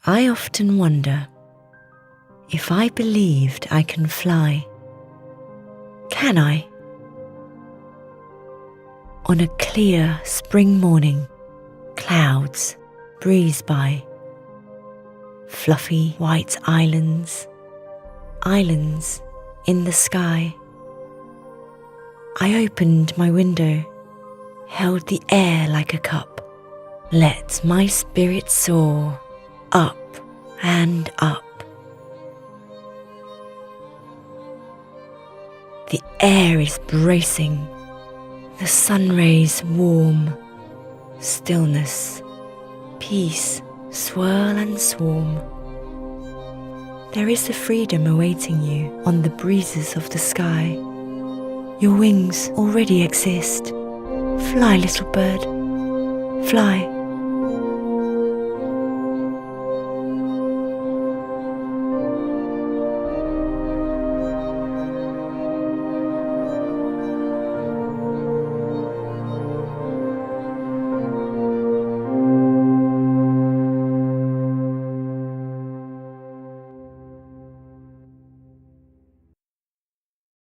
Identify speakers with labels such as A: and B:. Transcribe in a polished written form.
A: I often wonder, if I believed I can fly, can I? On a clear spring morning, clouds breeze by, fluffy white islands, islands in the sky. I opened my window, held the air like a cup, let my spirit soar up and up. The air is bracing, the sun rays warm, stillness, peace swirl and swarm. There is a freedom awaiting you on the breezes of the sky. Your wings already exist. Fly, little bird, fly.